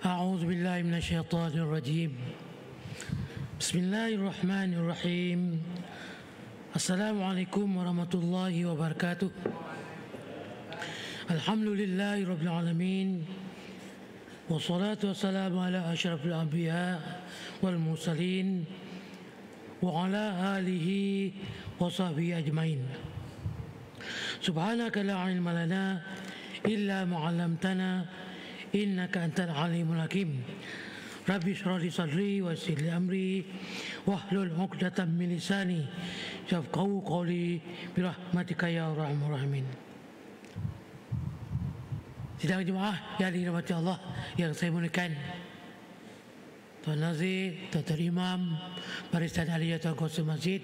أعوذ بالله من الشيطان الرجيم. بسم الله الرحمن الرحيم. السلام عليكم ورحمة الله وبركاته. الحمد لله رب العالمين، والصلاة والسلام على أشرف الأنبياء والمرسلين وعلى آله وصحبه أجمعين. سبحانك لا علم لنا إلا ما علمتنا إنك أنت العليم الحكيم. رب اشرح لي صدري ويسر لي أمري واحلل عقدة من لساني يفقهوا قولي برحمتك يا أرحم الراحمين. Sidang jemaah yang dirahmati Allah yang saya muliakan, Tuan Nazir, Tuan Imam, Barisan Aliyah, Tuan Qasim Masjid,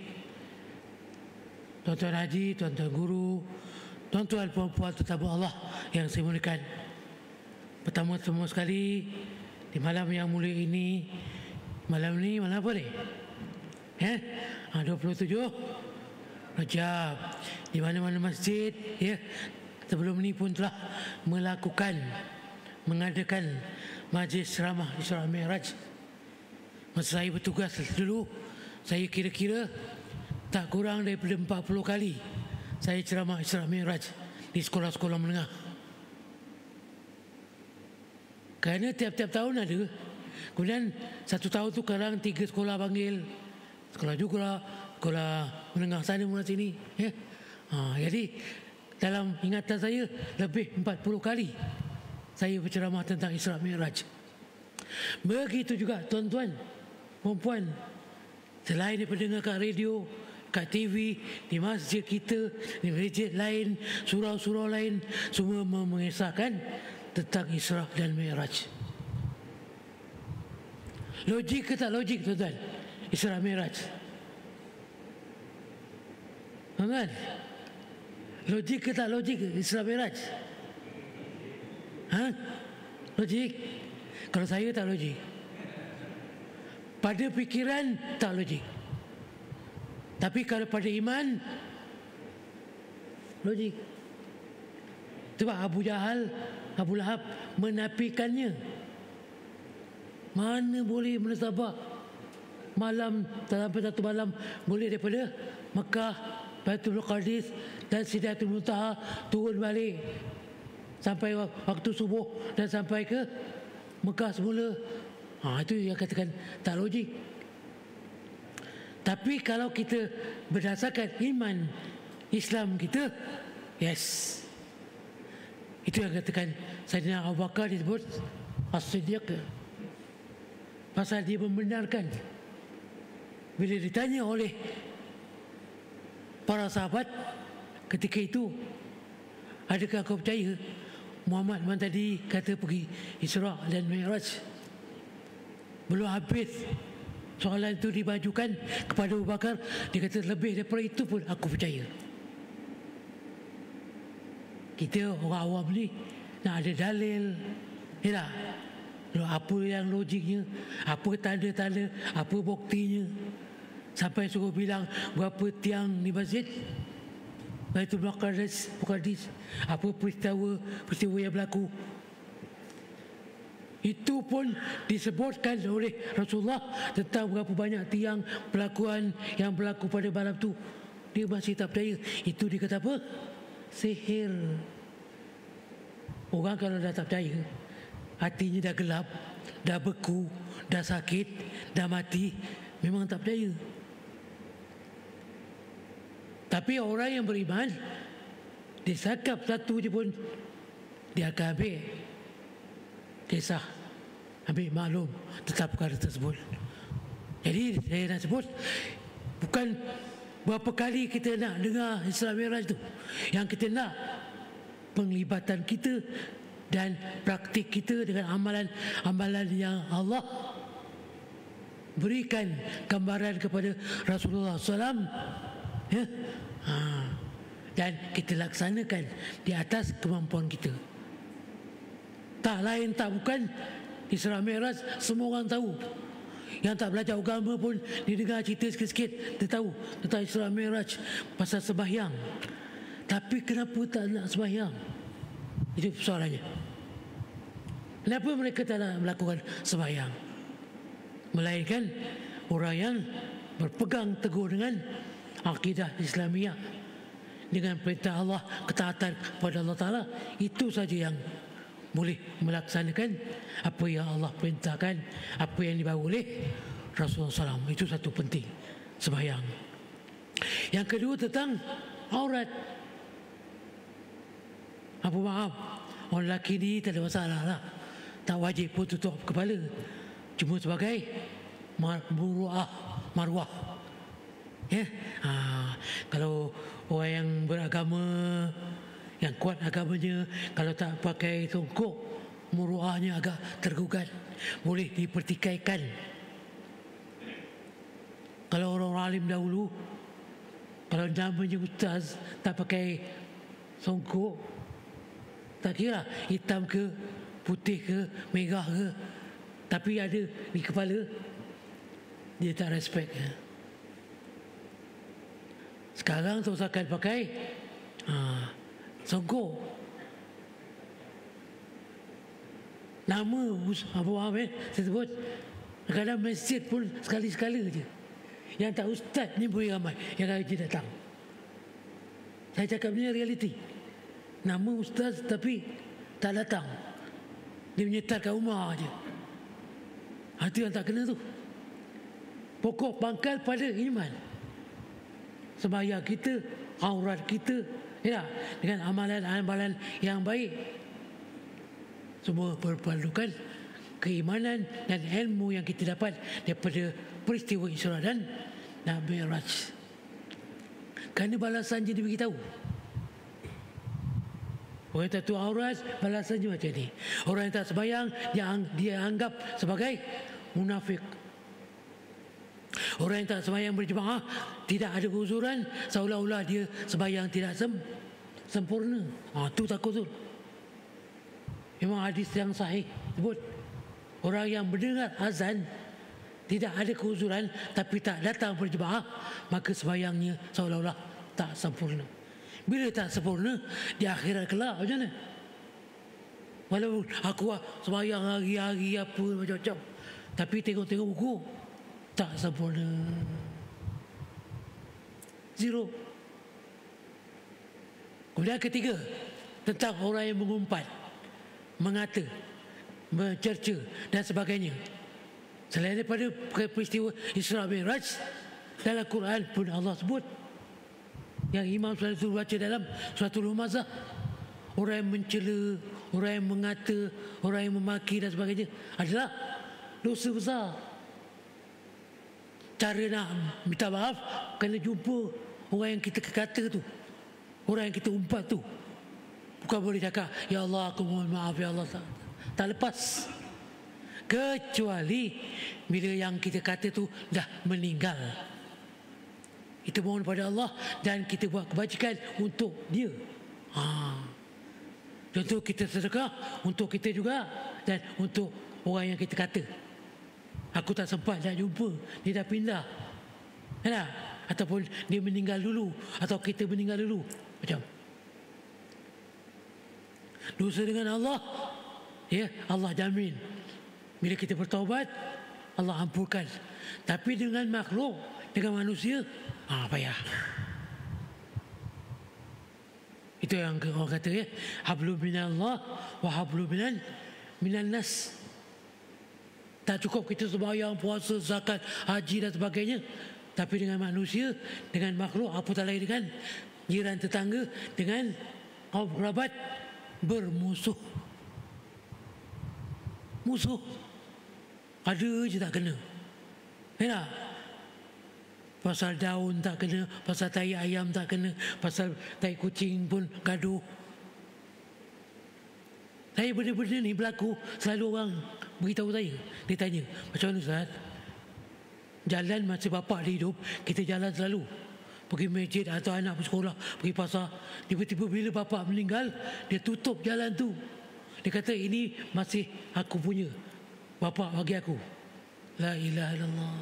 Tuan Haji, Tuan Guru, Tuan puan-puan tetamu Allah yang saya muliakan. Pertama-tama sekali, di malam yang mulia ini, malam apa ni? 27 Rajab, di mana-mana masjid, sebelum ini pun telah mengadakan majlis ceramah Isra Mi'raj. Masa saya bertugas dulu, saya kira-kira tak kurang daripada 40 kali saya ceramah Isra Mi'raj di sekolah-sekolah menengah. Kerana tiap-tiap tahun ada. Kemudian satu tahun tu kadang 3 sekolah panggil, sekolah juga, sekolah menengah sana menengah sini. Jadi dalam ingatan saya lebih 40 kali saya berceramah tentang Isra Mi'raj. Begitu juga tuan-tuan, puan-puan, selain daripada dengar kat radio, kat TV, di masjid kita, di masjid lain, surau-surau lain, semua mengisahkan tentang Isra dan Mi'raj. Logik ke tak logik tuan-tuan? Isra Mi'raj, tuan-tuan, logik ke tak logik Isra Mi'raj? Logik? Kalau saya tak logik. Pada fikiran tak logik. Tapi kalau pada iman logik. Sebab Abu Jahal, Abu Lahab menafikannya. Mana boleh menasabah malam, sampai satu malam boleh daripada Mekah, Baitul Maqdis dan Sidratul Muntaha turun balik sampai waktu subuh dan sampai ke Mekah semula. Itu yang katakan tak logik. Tapi kalau kita berdasarkan iman Islam kita, yes, itu yang katakan Sayyidina Abu Bakar disebut As-Siddiq, pasal dia membenarkan bila ditanya oleh para sahabat ketika itu, adakah kau percaya Muhammad yang tadi kata pergi Isra dan Mi'raj? Belum habis soalan itu dibajukan kepada Abu Bakar, dia kata lebih daripada itu pun aku percaya. Kita orang awam ni nak ada dalil, tak? Apa yang logiknya, apa tanda-tanda, apa buktinya, sampai suruh bilang berapa tiang di masjid Baitul Maqdis, apa peristiwa yang berlaku. Itu pun disebutkan oleh Rasulullah tentang berapa banyak tiang pelakuan yang berlaku pada malam tu. Dia masih tak percaya. Itu dikata apa? Sihir. Orang kalau dah tak percaya, hatinya dah gelap, dah beku, dah sakit, dah mati, memang tak percaya. Tapi orang yang beriman, disakap satu je pun dia akan ambil kisah, ambil maklum tentang perkara tersebut. Jadi saya nak sebut, bukan berapa kali kita nak dengar Isra Mi'raj tu, yang kita nak penglibatan kita dan praktik kita dengan amalan-amalan yang Allah berikan gambaran kepada Rasulullah SAW, dan kita laksanakan di atas kemampuan kita. Tak lain tak bukan Isra Mi'raj semua orang tahu. Yang tak belajar agama pun didengar cerita sikit-sikit, dia tahu tentang Isra Mi'raj, pasal sembahyang. Tapi kenapa tak nak sembahyang? Itu soalannya. Kenapa mereka tak nak melakukan sembahyang? Melainkan orang yang berpegang teguh dengan akidah Islamiah, dengan perintah Allah, ketaatan kepada Allah Ta'ala, itu saja yang boleh melaksanakan apa yang Allah perintahkan, apa yang dibawa oleh Rasulullah SAW. Itu satu penting sembahyang. Yang kedua tentang aurat. Apa maaf, orang lelaki ni tak ada masalah lah, tak wajib pun tutup kepala, cuma sebagai marwah. Ya, kalau orang yang beragama, yang kuat agamanya, kalau tak pakai songkok, muruahnya agak tergugat, boleh dipertikaikan. Kalau orang alim dahulu, kalau namanya ustaz tak pakai songkok, tak kira hitam ke, putih ke, merah ke, tapi ada di kepala, dia tak respect. Sekarang teruskan pakai songkok. Nama apa saya sebut, kadang masjid pun sekali-sekala je. Yang tak ustaz ni boleh ramai yang haji datang. Saya cakap ni realiti. Nama ustaz tapi tak datang, dia menyetar kat rumah je. Itu yang tak kena tu. Pokok pangkal pada iman, sembahyang kita, aurat kita, ya, dengan amalan-amalan yang baik, semua berpandukan keimanan dan ilmu yang kita dapat daripada peristiwa Isra dan Mi'raj. Kerana balasan je diberitahu. Orang yang tak tahu aurat, balasannya macam ni. Orang yang tak sembahyang, dia anggap sebagai munafik. Orang yang tak sembahyang berjemaah, tidak ada keuzuran, seolah-olah dia sembahyang tidak sempurna. Itu takut tu. Memang hadis yang sahih sebut, orang yang mendengar azan tidak ada keuzuran tapi tak datang berjemaah, maka sembahyangnya seolah-olah tak sempurna. Bila tak sempurna, di akhirat kelak macam mana? Walaupun aku sembahyang hari-hari apa macam-macam, tapi tengok-tengok buku, tak sempurna. Zero. Kemudian ketiga, tentang orang yang mengumpat, mengata, mencerca dan sebagainya. Selain daripada peristiwa Isra Mi'raj, dalam Quran pun Allah sebut, yang Imam selalu baca dalam Suratul Humazah, orang yang mencela, orang yang mengata, orang yang memaki dan sebagainya adalah dosa besar. Cara nak minta maaf, kena jumpa orang yang kita kata tu, orang yang kita umpat tu. Bukan boleh cakap, ya Allah aku mohon maaf, ya Allah, tak lepas. Kecuali bila yang kita kata tu dah meninggal, kita mohon pada Allah dan kita buat kebajikan untuk dia. Contoh, kita sedekah untuk kita juga dan untuk orang yang kita kata. Aku tak sempat nak jumpa, dia dah pindah, ya? Ataupun dia meninggal dulu, atau kita meninggal dulu, macam dosa dengan Allah, ya, Allah jamin bila kita bertaubat Allah ampunkan. Tapi dengan makhluk, dengan manusia, payah. Itu yang orang kata, ya, hablum minallah wa hablum minan nas. Tak cukup kita sembahyang, puasa, zakat, haji dan sebagainya, tapi dengan manusia, dengan makhluk, apatah lagi dengan jiran tetangga, dengan kaum kerabat, bermusuh. Musuh ada je tak kena, ya. Pasal daun tak kena, pasal tai ayam tak kena, pasal tai kucing pun gaduh. Saya benda-benda ni berlaku, selalu orang beritahu saya. Dia tanya, macam mana Ustaz? Jalan masa bapak dia hidup, kita jalan selalu, pergi masjid atau anak bersekolah, pergi pasar. Tiba-tiba bila bapak meninggal, dia tutup jalan tu. Dia kata, ini masih aku punya, bapak bagi aku. La ilaha illallah.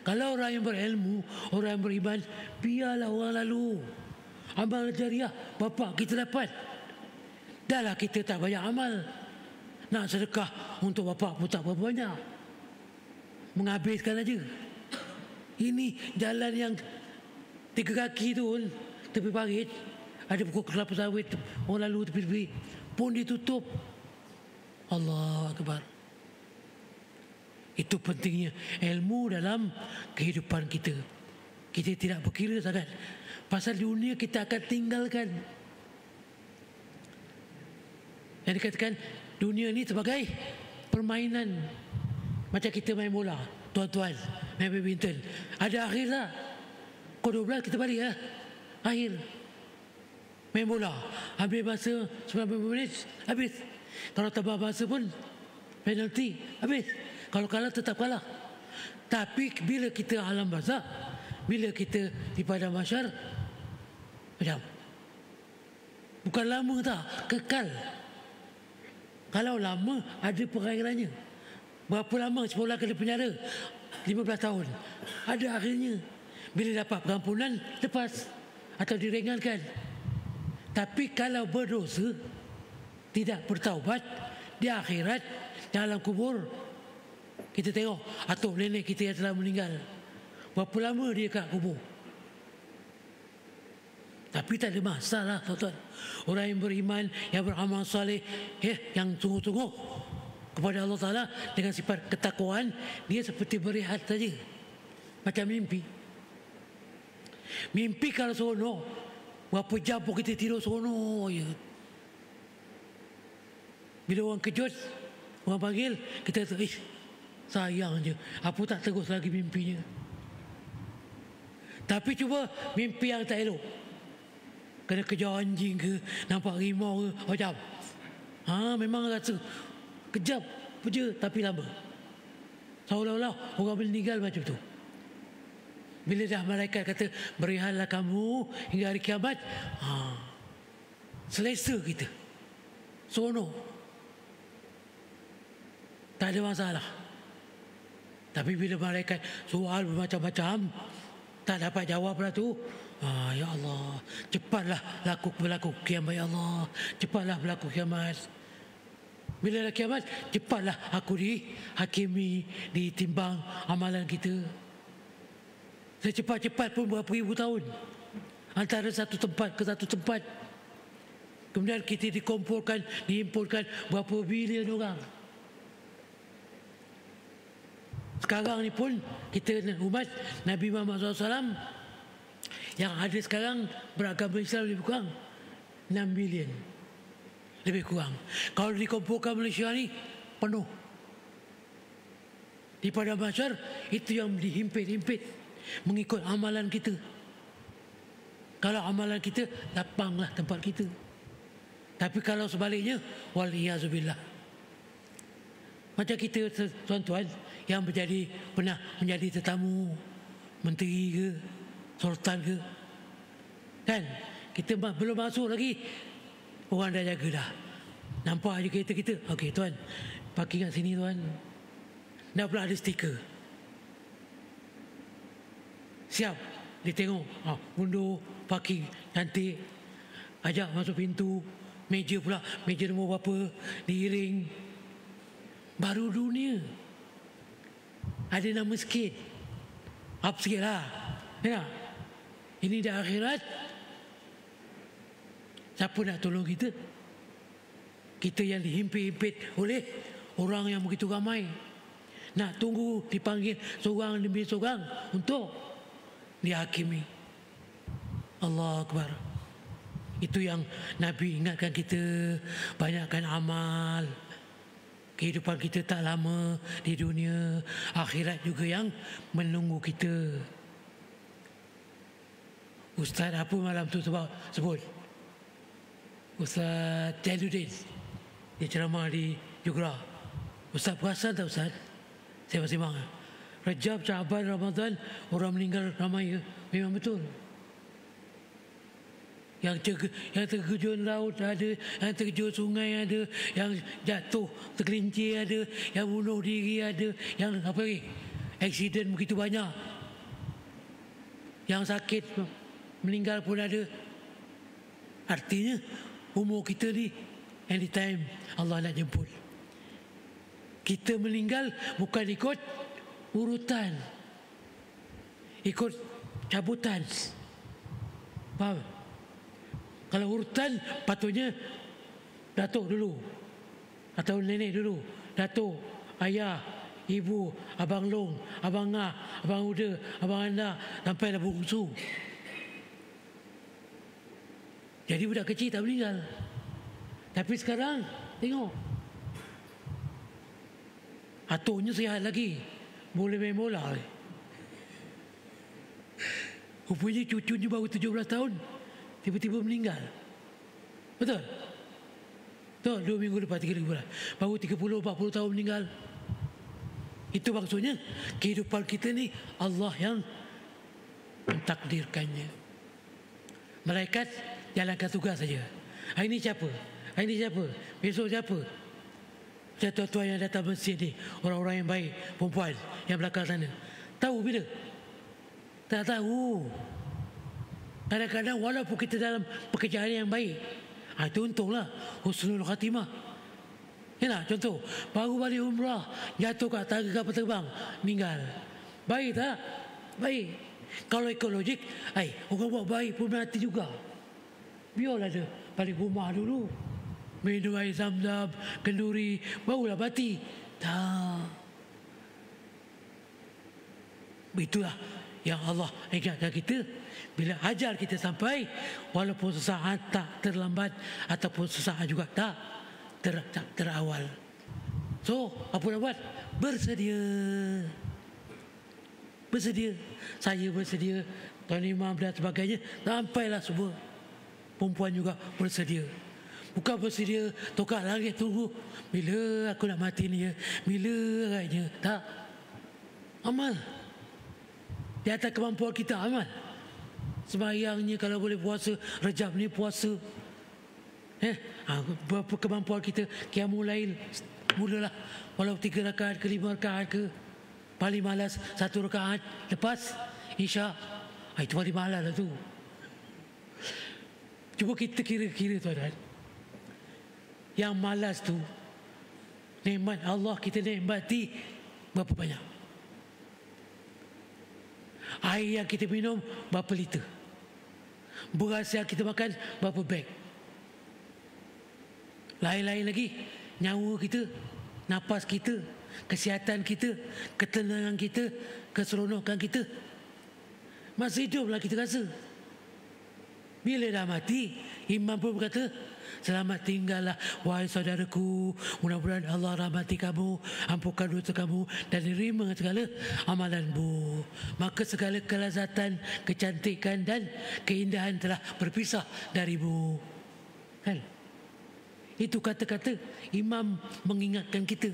Kalau orang yang berilmu, orang yang beriman, biarlah orang lalu. Amal jariah bapak kita dapat. Dahlah kita tak banyak amal, Nak sedekah untuk bapa pun tak berapa banyak, menghabiskan aja. Ini jalan yang 3 kaki tu pun, tepi parit, ada pokok kelapa sawit, orang lalu tepi-tepi pun ditutup. Allahu Akbar. Itu pentingnya ilmu dalam kehidupan kita. Kita tidak berkira sangat pasal dunia kita akan tinggalkan. Yang dikatakan dunia ni sebagai permainan. Macam kita main bola, tuan-tuan main badminton, ada akhir tak? Pukul 12 kita balik lah, akhir. Main bola habis masa 90 minit, habis. Kalau tambah masa pun penalti, habis. Kalau kalah tetap kalah. Tapi bila kita alam barzakh, bila kita di padang mahsyar, macam bukan lama tak, kekal. Kalau lama ada perairannya. Berapa lama sekolah kena penjara? 15 tahun. Ada akhirnya. Bila dapat pengampunan, lepas atau diringankan. Tapi kalau berdosa, tidak bertaubat, di akhirat, dalam kubur, kita tengok atuk nenek kita yang telah meninggal, berapa lama dia kat kubur. Tapi tak ada masalah, tuan-tuan. Orang yang beriman, yang beramal saleh, yang sungguh-sungguh kepada Allah Ta'ala dengan sifat ketakwaan, dia seperti berehat saja, macam mimpi. Mimpi kalau seronok, berapa jam pun kita tidur seronok je. Bila orang kejut, orang panggil, kita kata, sayang je, apa tak terus lagi mimpinya. Tapi cuba mimpi yang tak elok, kena kejar anjing ke, nampak rimau ke, macam memang rasa kejap je, tapi lama, seolah-olah orang meninggal macam tu. Bila dah malaikat kata berehatlah kamu hingga hari kiamat, selesa kita, seronok, tak ada masalah. Tapi bila malaikat soal bermacam-macam, tak dapat jawab lah tu, ya Allah, cepatlah berlaku kiamat, ya Allah, cepatlah berlaku kiamat. Bila dah kiamat, cepatlah aku dihakimi, ditimbang amalan kita. Secepat-cepat pun berapa ribu tahun, antara satu tempat ke satu tempat. Kemudian kita dikumpulkan, dihimpunkan berapa bilion orang. Sekarang ni pun kita umat Nabi Muhammad SAW yang ada sekarang beragama Islam lebih kurang 6 bilion, lebih kurang. Kalau dikumpulkan Malaysia ni penuh. Di padang mahsyar itu yang dihimpit-himpit mengikut amalan kita. Kalau amalan kita, lapanglah tempat kita. Tapi kalau sebaliknya, waliyazubillah, macam kita tuan-tuan yang pernah menjadi tetamu menteri ke, sultan ke, kan, kita belum masuk lagi, orang dah jaga dah. Nampak je kereta kita, okey tuan, parking kat sini tuan. Dah pula ada stiker, siap, dia tengok, mundur, parking cantik, ajak masuk pintu, meja pula, meja nombor berapa, diiring. Baru dunia ada nama sikit, up sikit lah, ya. Ini dah akhirat. Siapa nak tolong kita? Kita yang dihimpit-himpit oleh orang yang begitu ramai, nak tunggu dipanggil seorang demi seorang untuk dihakimi. Allah Akbar. Itu yang Nabi ingatkan kita, banyakkan amal. Kehidupan kita tak lama di dunia, akhirat juga yang menunggu kita. Ustaz apa malam tu sebut? Ustaz Jailuddin, dia ceramah di Jugra. Ustaz perasan tak Ustaz? Saya masih bang, Rajab, Syaban, Ramadan, orang meninggal ramai ke? Memang betul. Yang terjun laut ada, yang terjun sungai ada, yang jatuh tergelincir ada, yang bunuh diri ada, yang apa lagi, aksiden begitu banyak, yang sakit meninggal pun ada. Artinya umur kita ni anytime Allah nak jemput. Kita meninggal bukan ikut urutan, ikut cabutan. Faham? Kalau urutan patutnya datuk dulu atau nenek dulu, datuk, ayah, ibu, abang long, abang ngah, abang uda, abang anak, sampai dah bungsu. Jadi budak kecil tak meninggal. Tapi sekarang tengok, atuknya sihat lagi, boleh main bola. Rupanya cucunya baru 17 tahun tiba-tiba meninggal. Betul? Betul, 2 minggu lepas, 3 minggu lepas, baru 30-40 tahun meninggal. Itu maksudnya kehidupan kita ni Allah yang mentakdirkannya. Malaikat jalankan tugas saja. Hari ni siapa? Hari ni siapa? Besok siapa? Macam tuan-tuan yang datang masjid ni, orang-orang yang baik, perempuan yang belakang sana, tahu bila? Tak tahu. Kadang-kadang walaupun kita dalam pekerjaan yang baik, itu untunglah husnul khatimah. Ya, contoh, baru balik umrah, jatuh kat tangga kapal terbang, meninggal. Baik tak? Baik. Kalau ekologik, orang buat baik pun mati juga. Biarlah dia balik rumah dulu, minum air zam-zam, kenduri, barulah mati. Tak. Itulah yang Allah ingatkan kita. Bila ajal kita sampai, walaupun sesaat tak terlambat, ataupun sesaat juga tak terawal. So, apa nak buat? Bersedia. Bersedia. Saya bersedia, Tuan Imam dan sebagainya, sampailah semua. Perempuan juga bersedia. Bukan bersedia tokak langit tunggu bila aku nak mati ni ya, bila agaknya. Tak. Amal. Di atas kemampuan kita, amal. Sembahyangnya kalau boleh puasa, Rejab ni puasa. Berapa kemampuan kita, qiyamul lail mulalah, walau 3 rakaat ke 5 rakaat ke, paling malas 1 rakaat lepas Isyak. Itu paling malas lah tu. Cuba kita kira-kira tuan-tuan, yang malas tu, nikmat Allah kita nikmati berapa banyak? Air yang kita minum berapa liter? Beras yang kita makan berapa beg? Lain-lain lagi, nyawa kita, nafas kita, kesihatan kita, ketenangan kita, keseronokan kita. Masih hiduplah kita rasa. Bila dah mati, Imam pun berkata, selamat tinggallah wahai saudaraku, mudah-mudahan Allah rahmati kamu, ampunkan dosa kamu dan terima segala amalanmu. Maka segala kelazatan, kecantikan dan keindahan telah berpisah darimu. Kan? Itu kata-kata Imam mengingatkan kita.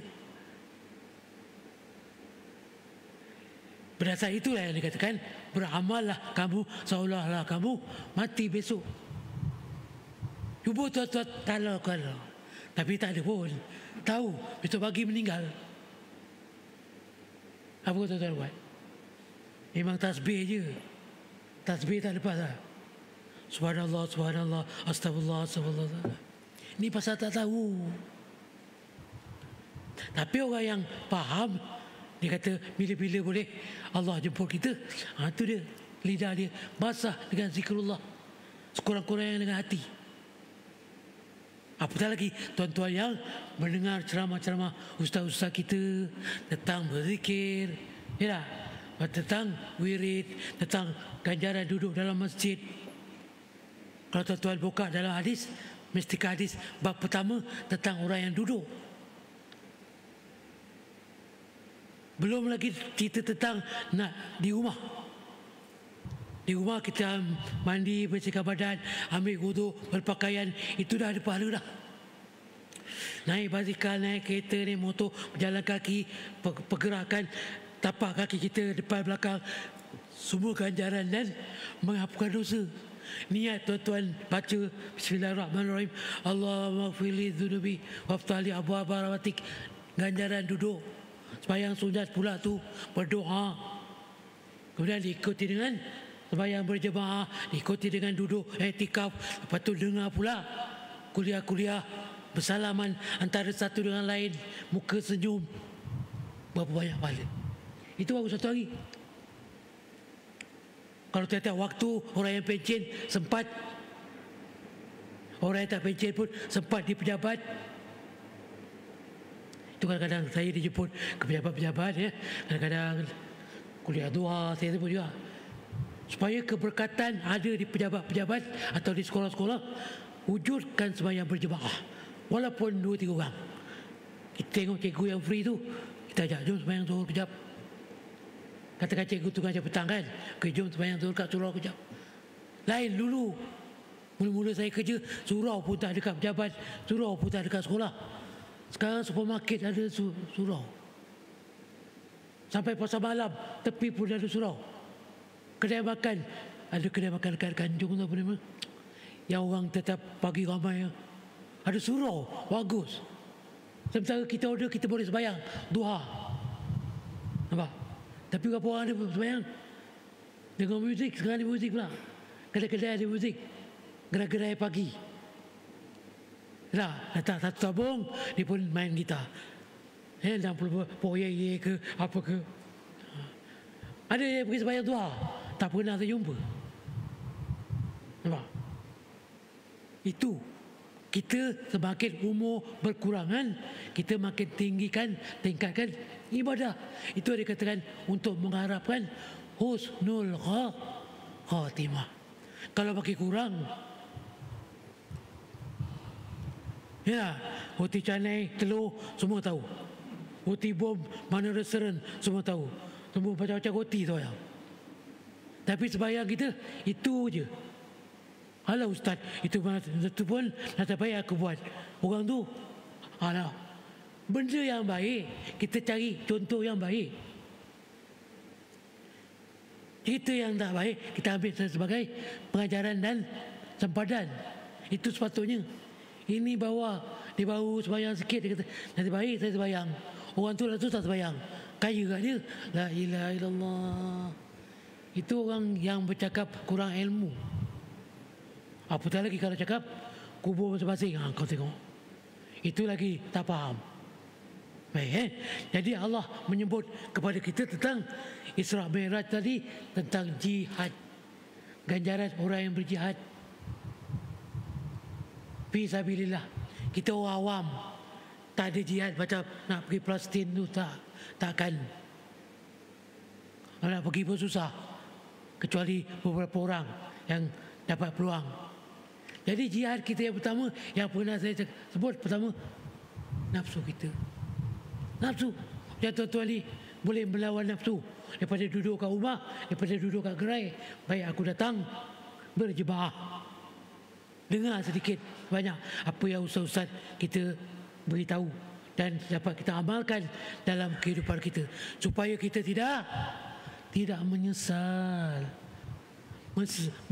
Berdasar itulah yang dikatakan, beramallah kamu seolah-olah kamu mati besok. Cuba tuan-tuan kalau. Tapi tak ada pun tahu besok pagi meninggal. Apa tuan-tuan buat? Memang tasbih je. Tasbih tak lepas lah. Subhanallah, subhanallah, astagfirullah, astagfirullah. Ini pasal tak tahu. Tapi orang yang faham, dia kata bila-bila boleh Allah jemput kita, itu dia, lidah dia basah dengan zikrullah, sekurang-kurangnya dengan hati. Apatah lagi tuan-tuan yang mendengar ceramah-ceramah ustaz-ustaz kita tentang berzikir, ya, tentang wirid, tentang ganjaran duduk dalam masjid. Kalau tuan-tuan buka dalam hadis, mesti hadis bab pertama tentang orang yang duduk. Belum lagi cerita tentang nak di rumah. Di rumah kita mandi, bersihkan badan, ambil wudu, berpakaian, itu dah ada pahala dah. Naik basikal, naik kereta, naik motor, berjalan kaki, pergerakan tapak kaki kita depan belakang, semua ganjaran dan menghapuskan dosa. Niat tuan-tuan baca Bismillahirrahmanirrahim, Allahumma ghfirli dzunubi waftali abwaaba rahmatik, ganjaran duduk. Sembahyang sunat pula tu berdoa, kemudian diikuti dengan sembahyang berjemaah, diikuti dengan duduk i'tikaf. Lepas tu dengar pula kuliah-kuliah bersalaman antara satu dengan lain, muka senyum, berapa banyak pahala. Itu baru satu hari. Kalau tiap-tiap waktu orang yang pencen sempat, orang yang tak pencen pun sempat di pejabat. Itu kadang-kadang saya dijemput ke pejabat-pejabat, ya. Kadang-kadang kuliah duha saya sebut juga, supaya keberkatan ada di pejabat-pejabat atau di sekolah-sekolah. Wujudkan sembahyang berjemaah walaupun 2-3 orang. Kita tengok cikgu yang free tu, kita ajak, jom sembahyang zuhur kejap. Katakan cikgu tu ngajar petang kan, jom sembahyang zuhur kat surau kejap. Lain dulu, mula-mula saya kerja, surau pun tak dekat pejabat, surau pun tak dekat sekolah. Sekarang supermarket ada surau, sampai pasar malam tepi pun ada surau. Kedai makan, ada kedai makan dekat Kanjung tu, apa nama, yang orang tetap pagi ramai, ada surau, bagus. Sementara kita order, kita boleh sembahyang duha, nampak? Tapi berapa orang ada sembahyang dengan muzik? Sekarang ada muzik pula, kedai-kedai ada muzik, gerai-gerai pagi. Datang satu tabung, dia pun main gitar, dan poye ke apa ke. Ada yang pergi sembahyang duha, tak pernah saya jumpa. Nampak? Itu kita semakin umur berkurangan, kita makin tingkatkan ibadah. Itu dia katakan untuk mengharapkan husnul khatimah. Kalau makin kurang, ya, roti canai, telur, semua tahu. Roti bom, mana restoran, semua tahu. Semua macam-macam roti tu ya. Tapi sembahyang kita, itu je. Alah ustaz, itu pun nasib baik aku buat. Orang tu, alah, benda yang baik, kita cari contoh yang baik. Kita yang tak baik, kita ambil sebagai pengajaran dan sempadan. Itu sepatutnya. Ini dia baru sembahyang sikit, dia kata, nasib baik saya sembahyang. Orang tu dah susah sembahyang, kaya kat dia. La ilaha illallah. Itu orang yang bercakap kurang ilmu. Apatah lagi kalau cakap kubur masing-masing, kau tengok, itu lagi tak faham. Baik, Jadi Allah menyebut kepada kita tentang Isra Mi'raj tadi, tentang jihad, ganjaran orang yang berjihad fi sabilillah. Kita orang awam, tak ada jihad macam nak pergi Palestin tu, takkan. Nak pergi pun susah, kecuali beberapa orang yang dapat peluang. Jadi jihad kita yang pertama, yang pernah saya sebut, pertama, nafsu kita. Nafsu. Yang tuan-tuan ni boleh melawan nafsu daripada duduk kat rumah, daripada duduk kat gerai. Baik aku datang berjemaah, dengar sedikit banyak apa yang ustaz-ustaz kita beritahu, dan dapat kita amalkan dalam kehidupan kita, supaya kita tidak menyesal.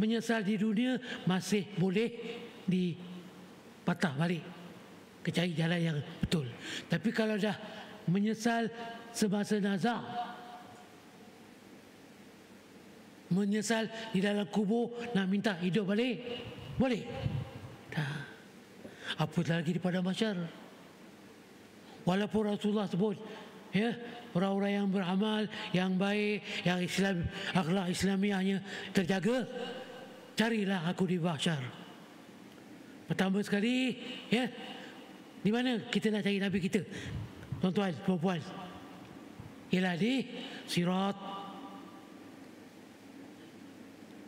Menyesal di dunia masih boleh dipatah balik, cari jalan yang betul. Tapi kalau dah menyesal semasa nazak, menyesal di dalam kubur, nak minta hidup balik, boleh dah. Apatah lagi di padang mahsyar. Walaupun Rasulullah sebut, ya, orang-orang yang beramal, yang baik, yang Islam, akhlak Islamiahnya terjaga, carilah aku di mahsyar. Pertama sekali, ya, di mana kita nak cari Nabi kita, tuan-tuan, puan-puan? Ialah di Sirat.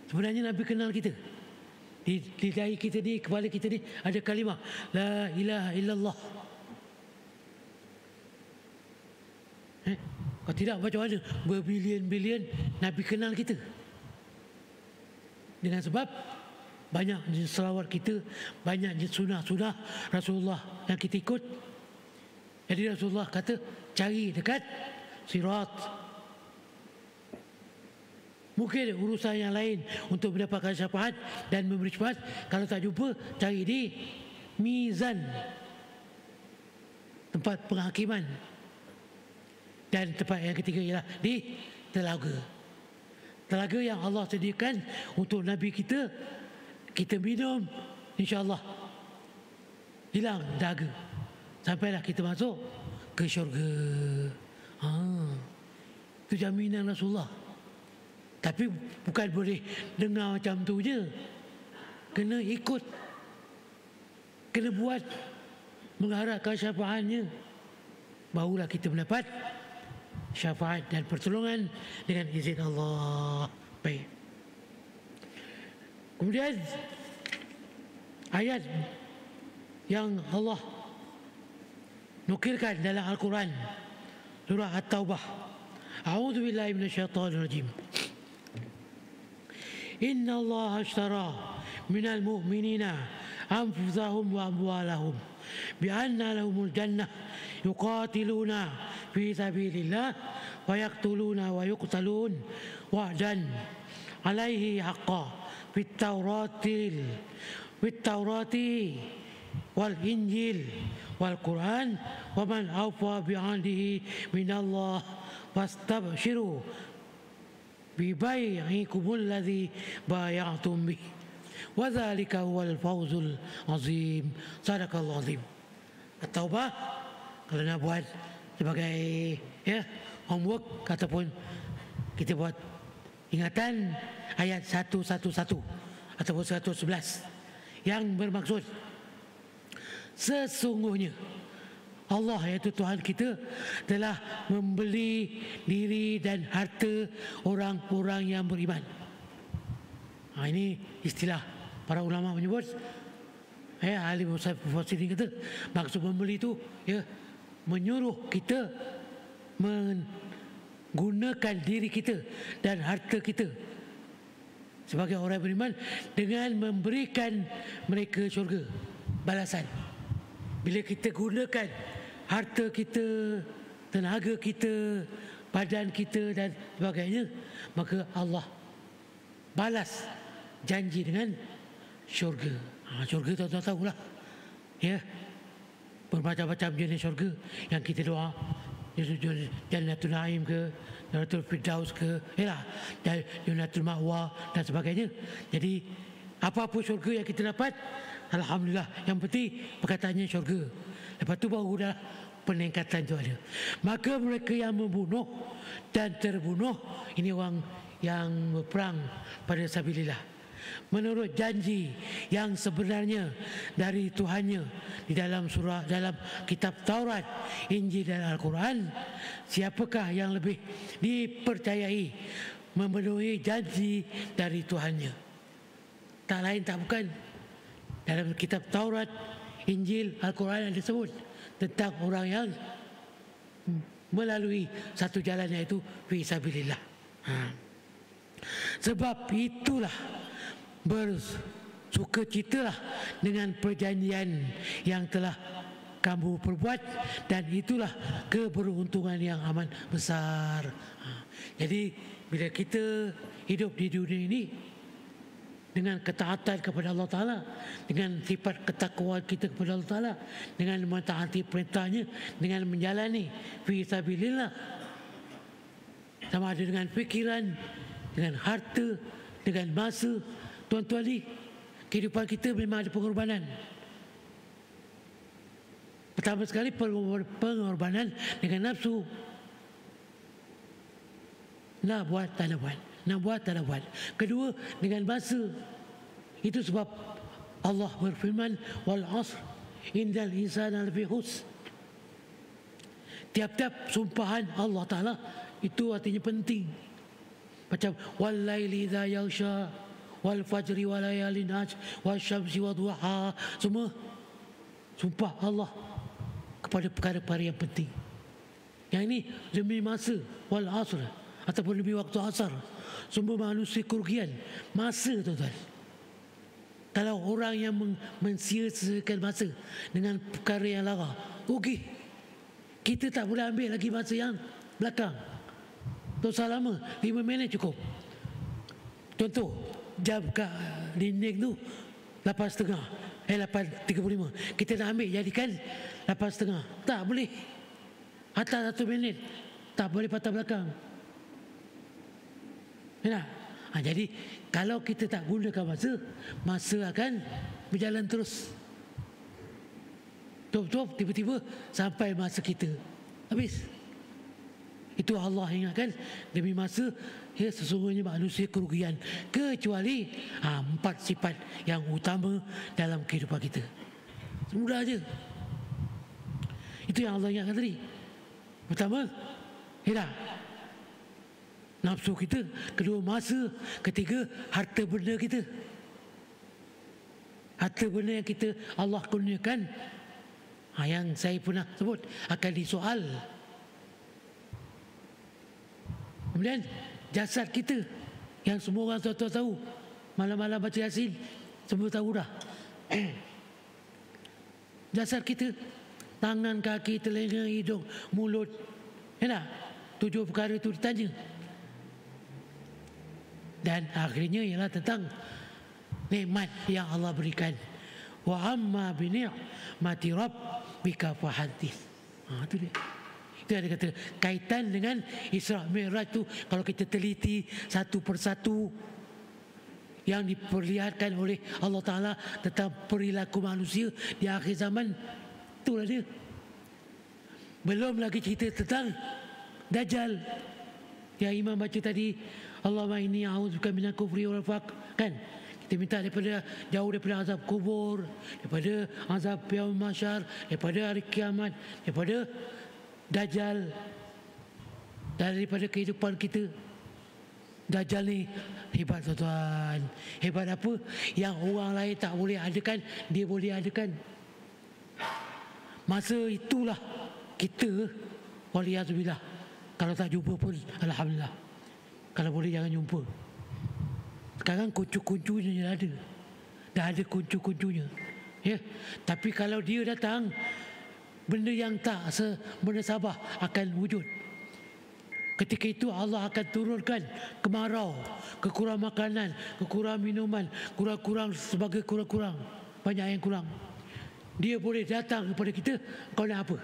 Sebenarnya Nabi kenal kita. Di dahi kita ni, kepala kita ni ada kalimah La ilaha illallah. Kalau tidak, macam mana berbilion-bilion Nabi kenal kita? Dengan sebab banyak jenis selawat kita, banyak jenis sunah-sunah Rasulullah yang kita ikut. Jadi Rasulullah kata, cari dekat Sirat. Mungkin urusan yang lain untuk mendapatkan syafaat dan memberi syafaat, kalau tak jumpa, cari di Mizan, tempat penghakiman. Dan tempat yang ketiga ialah di telaga. Telaga yang Allah sediakan untuk Nabi kita, kita minum, insya-Allah hilang dahaga. Sampailah kita masuk ke syurga. Itu jaminan Rasulullah. Tapi bukan boleh dengar macam tu je. Kena ikut. Kena buat. Mengharapkan syafaatnya. Barulah kita mendapat syafaat dan pertolongan dengan izin Allah. Baik. Kemudian ayat yang Allah nukilkan dalam Al-Quran, surah At-Taubah. A'udzu billahi minasyaitonir rajim. Inna Allah ashtara minal mu'minina anfusahum wa amwalahum bi'anna lahumul jannah yuqatiluna fi sabilillah wa yaqtuluna wa yuqtalun wa'dan alaihi haqqan fit taurati wal injil wal quran wa man awfa bi'ahdihi minallah fastabshiru bibai'ikumul ladzi bay'atum bih wa dzalika huwal fawzul azim. Sadaqallahu azim. At-Taubah kalau nak buat sebagai homework ataupun kita buat ingatan ayat 111 ataupun 111 yang bermaksud sesungguhnya Allah iaitu Tuhan kita telah membeli diri dan harta orang-orang yang beriman. Ini istilah para ulama menyebut, ahli mufassirin kata maksud membeli itu menyuruh kita menggunakan diri kita dan harta kita sebagai orang beriman dengan memberikan mereka syurga balasan. Bila kita gunakan harta kita, tenaga kita, badan kita dan sebagainya, maka Allah balas janji dengan syurga. Syurga tuan-tuan tahulah, bermacam-macam jenis syurga yang kita doa. Jannatul Naim ke, Jannatul Firdaus ke, Jannatul Ma'wa dan sebagainya. Jadi apa-apa syurga yang kita dapat, alhamdulillah, yang penting perkataannya syurga. Lepas tu baru dah peningkatan tu ada. Maka mereka yang membunuh dan terbunuh, ini orang yang berperang pada sabilillah, menurut janji yang sebenarnya dari Tuhannya di dalam kitab Taurat, Injil dan Al-Quran, siapakah yang lebih dipercayai memenuhi janji dari Tuhannya? Tak lain tak bukan dalam kitab Taurat, Injil, Al-Quran yang disebut tentang orang yang melalui satu jalan, iaitu fi sabilillah. Sebab itulah bersukacitalah dengan perjanjian yang telah kamu perbuat, dan itulah keberuntungan yang amat besar. Jadi bila kita hidup di dunia ini dengan ketaatan kepada Allah Ta'ala, dengan sifat ketakwaan kita kepada Allah Ta'ala, dengan mentaati perintahnya, dengan menjalani fi sabilillah, sama ada dengan fikiran, dengan harta, dengan masa, tuan-tuan ni, kehidupan kita memang ada pengorbanan. Pertama sekali pengorbanan dengan nafsu. Nak buat tak nak buat, nak buat tak nak buat. Kedua, dengan masa. Itu sebab Allah berfirman, wal asr innal insana lafi khusr. Tiap-tiap sumpahan Allah Ta'ala itu artinya penting. Macam wal laili idza yaghsha, wal fajri wa layalin ashr, wal syamsi wa duha. Semua sumpah Allah kepada perkara-perkara yang penting. Yang ini demi masa, wal asr, ataupun demi waktu asar. Semua manusia kerugian masa, tuan-tuan. Kalau orang yang mensia-siakan masa dengan perkara yang lara, rugi. Kita tak boleh ambil lagi masa yang belakang. Tak usah lama, 5 minit cukup. Contoh, jam kat dinding tu 8.30, 8.35. Kita nak ambil jadikan 8.30. Tak boleh. Atas 1 minit tak boleh patah belakang. Jadi kalau kita tak gunakan masa, masa akan berjalan terus. Top tiba-tiba sampai masa kita habis. Itu Allah ingatkan demi masa sesungguhnya manusia kerugian kecuali 4 sifat yang utama dalam kehidupan kita. Semudah aja. Itu yang Allah ingatkan tadi. Pertama, nafsu kita. Kedua, masa. Ketiga, harta benda kita. Harta benda yang kita Allah kurniakan, yang saya pernah sebut akan disoal. Kemudian jasad kita yang semua orang tahu. Malam-malam baca Yasin semua tahu dah. Jasad kita, tangan, kaki, telinga, hidung, mulut. 7 perkara itu ditanya. Dan akhirnya ialah tentang nikmat yang Allah berikan. Wa amma bi ni'mati rabbika fahaddits. Itu dia. Itu ada kata kaitan dengan Isra Mi'raj tu. Kalau kita teliti satu persatu yang diperlihatkan oleh Allah Ta'ala tentang perilaku manusia di akhir zaman, itulah dia. Belum lagi cerita tentang Dajjal yang Imam baca tadi, Allahumma inni a'udzubika minal kufri wal faqr, kan? Kita minta jauh daripada azab kubur, daripada azab yaumul mahsyar, daripada hari kiamat, daripada Dajjal, daripada kehidupan kita. Dajjal ni hebat tuan-tuan. Hebat apa? Yang orang lain tak boleh adakan, dia boleh adakan. Masa itulah kita, waliyazubillah, kalau tak jumpa pun alhamdulillah. Kalau boleh jangan jumpa. Sekarang kuncu-kuncunya ada. Dah ada kuncu-kuncunya. Ya. Tapi kalau dia datang, benda yang tak semenasabah akan wujud. Ketika itu Allah akan turunkan kemarau, kekurangan makanan, kekurangan minuman, kurang-kurang sebagai kurang-kurang, banyak yang kurang. Dia boleh datang kepada kita, kau nak apa?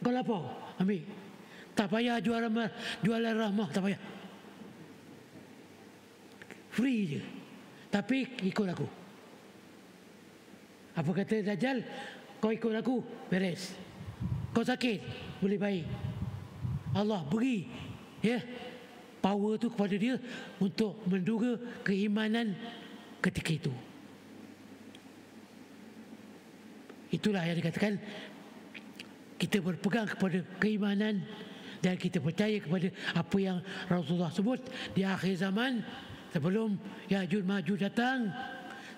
Kau lapar? Ambil. Tak payah jualan rahmah, tak payah. Free je. Tapi ikut aku. Apa kata Dajjal? Kau ikut aku, beres. Kau sakit, boleh baik. Allah beri power tu kepada dia untuk menduga keimanan ketika itu. Itulah yang dikatakan kita berpegang kepada keimanan dan kita percaya kepada apa yang Rasulullah sebut di akhir zaman, sebelum Ya'juj Ma'juj datang,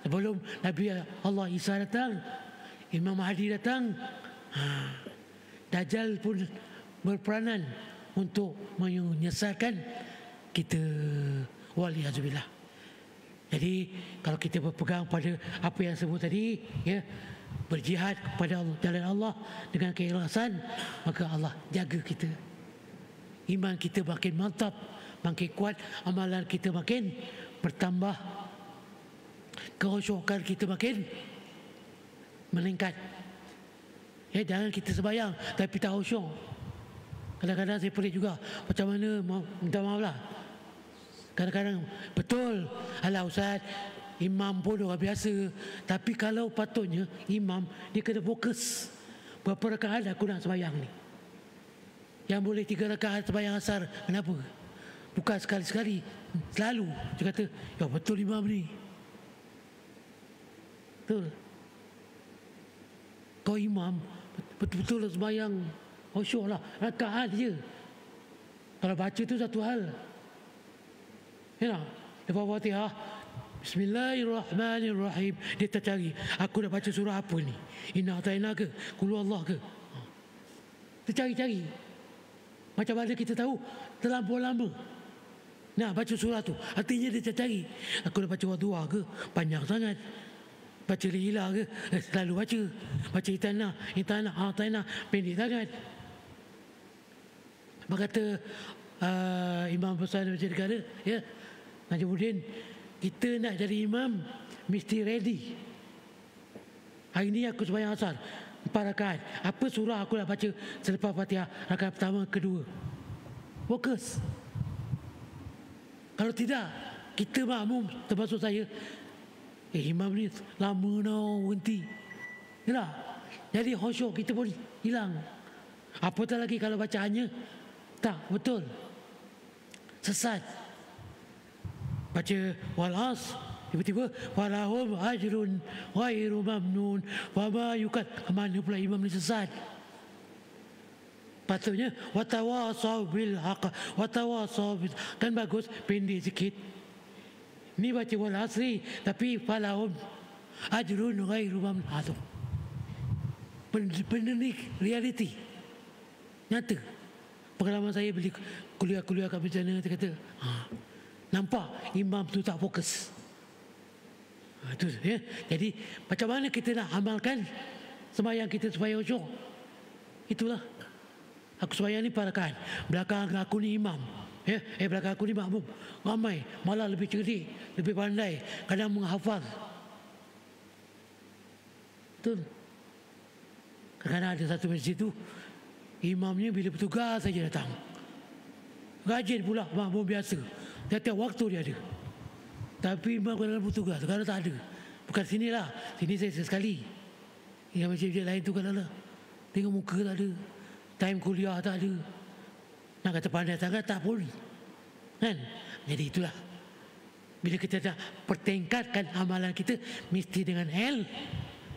sebelum Nabi Allah Isa datang, Imam Mahdi datang, Dajjal pun berperanan untuk menyesatkan kita, waliyazubillah. Jadi kalau kita berpegang pada apa yang sebut tadi, berjihad kepada jalan Allah dengan keikhlasan, maka Allah jaga kita. Iman kita makin mantap, makin kuat, amalan kita makin bertambah, kekhusyukan kita makin meningkat. Jangan kita sembahyang tapi tak khusyuk. Kadang-kadang saya pelik juga, macam mana, minta maaf lah, kadang-kadang betul, alah ustaz, imam pun orang biasa, tapi kalau patutnya imam dia kena fokus. Berapa rakaat aku nak sembahyang ni? Yang boleh 3 rakaat sembahyang asar, kenapa? Bukan sekali-sekali, selalu dia kata, ya betul imam ni, betul. Kau imam betul-betul sembahyang khusyuk lah, rakaat je. Kalau baca tu satu hal. Lepas Fatihah, Bismillahirrahmanirrahim, dia tercari, aku dah baca surah apa ni? Inna Ata'ina ke? Qul Allah ke? Tercari-cari. Macam mana kita tahu terlampau lama nak baca surah tu? Artinya dia tercari, aku dah baca Wadduha ke? Panjang sangat. Baca Lila ke? Selalu baca. Baca Inna Ata'ina, pendek sangat. Maka kata Imam besar baca negara, Najimuddin, kita nak jadi imam mesti ready. Hari ni aku sembahyang asar 4 rakaat, apa surah aku nak baca selepas Fatihah, rakaat pertama, kedua. Fokus. Kalau tidak, kita makmum, termasuk saya, imam ni lama tau berhenti. Jadi khusyuk kita pun hilang. Apatah lagi kalau bacaannya tak betul, sesat. Baca wal as, tiba-tiba walahum ajrun ghairu mamnun wa ma yukat, kemana pula imam ni sesat. Patutnya watawasaw bil haqq watawasaw bil, kan bagus pendek sikit. Ni baca wal asri tapi falahum ajrun ghairu mamnun. Aduh, benda ni realiti nyata. Pengalaman saya beli kuliah-kuliah kat sana, dia kata nampak imam tu tak fokus. Itu ya. Jadi macam mana kita nak amalkan sembahyang kita supaya khusyuk? Itulah, aku sembahyang ni parakan, belakang aku ni imam, ya, belakang aku ni makmum, ramai, malah lebih cerdik, lebih pandai, kadang menghafal. Betul. Kadang ada satu masjid tu, imamnya bila bertugas saja datang, rajin pula makmum biasa, tiap-tiap waktu dia ada. Tapi imam kadang bertugas, kadang tak ada. Bukan sini lah, sini saya sekali. Yang masjid-masjid lain tu kadang lah, tengok muka tak ada, time kuliah tak ada, nak kata pandai sangat tak pun, kan? Jadi itulah, bila kita nak pertingkatkan amalan kita, mesti dengan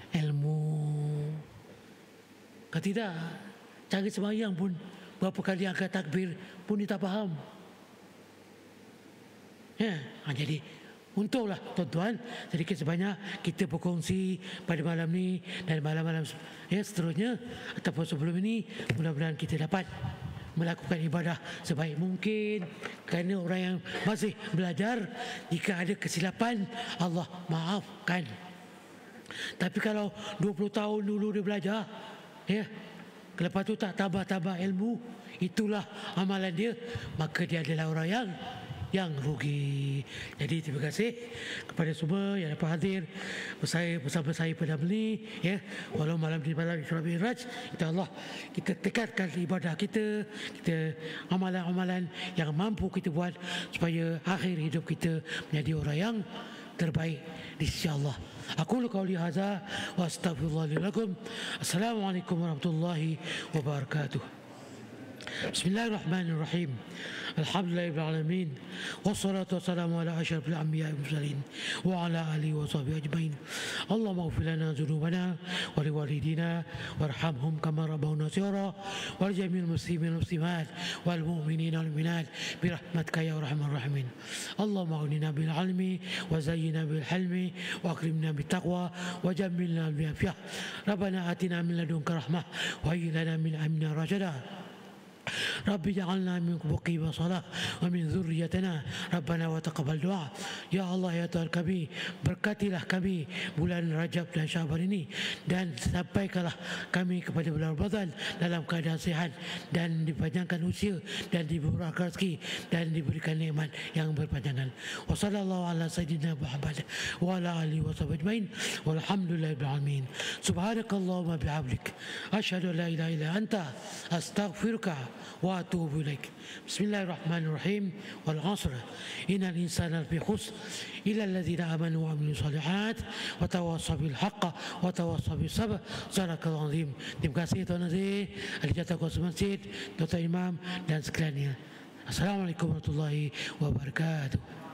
ilmu. Kalau tidak, cara sembahyang pun berapa kali angkat takbir pun dia tak faham. Ya, jadi untunglah tuan-tuan, sedikit sebanyak kita berkongsi pada malam ni dan malam-malam ya seterusnya ataupun sebelum ini, mudah-mudahan kita dapat melakukan ibadah sebaik mungkin. Kerana orang yang masih belajar, jika ada kesilapan Allah maafkan. Tapi kalau 20 tahun dulu dia belajar, ya, lepas tu tak tambah-tambah ilmu, itulah amalan dia, maka dia adalah orang yang rugi. Jadi terima kasih kepada semua yang dapat hadir bersama saya pada malam ini, ya. Walau malam di malam Isra Mi'raj, insya-Allah kita tingkatkan ibadah kita, amalan-amalan yang mampu kita buat supaya akhir hidup kita menjadi orang yang terbaik di sisi Allah. Aku qauli hadza wa astaghfirullah li lakum. Assalamualaikum warahmatullahi wabarakatuh. Bismillahirrahmanirrahim. Alhamdulillahirabbil alamin. Wassalatu wassalamu ala asyrafil anbiya'i wal mursalin wa ala alihi wa sahbihi ajmain. Allahumma ighfir lana dzunubana wa liwalidina warhamhum kama rabbawna shighara wa jami'il muslimin wal muslimat wal mu'minina wal mu'minat bi rahmatika ya arhamar rahimin. Allahumma aghnina bil ilmi wa zayyina bil hilmi wa akrimna bit taqwa wa jammilna bil afiyah. Rabbana atina min ladunka rahmah wa hayyi lana min amrina rashada. Rabbi ja'alna min muqimi shalah wa min dzurriyyatina Rabbana wa taqabbal du'a. Ya Allah, ya Tuhan kami, berkatilah kami bulan Rajab dan Syaban ini, dan sampaikanlah kami kepada bulan Ramadan dalam keadaan sihat dan dipanjangkan usia dan dimurahkan rezeki dan diberikan nikmat yang berpanjangan. Wa sallallahu ala sayyidina Muhammad wa ala alihi wa sahbihi ajmain walhamdulillahirabbil alamin. Subhanakallahumma bihamdik asyhadu an la ilaha illa anta astaghfiruka wa atubu ilaik. Bismillahirrahmanirrahim. Wal 'asr innal insana lafi khusr illa alladhina amanu wa 'amilus shalihat wa tawassaw bil haqq wa tawassaw bis sabr. Sadaqallahul azim. Terima kasih Tuan Nazir, ahli jatah kuasa masjid, Tuan Imam dan sekalian. Assalamualaikum warahmatullahi wabarakatuh.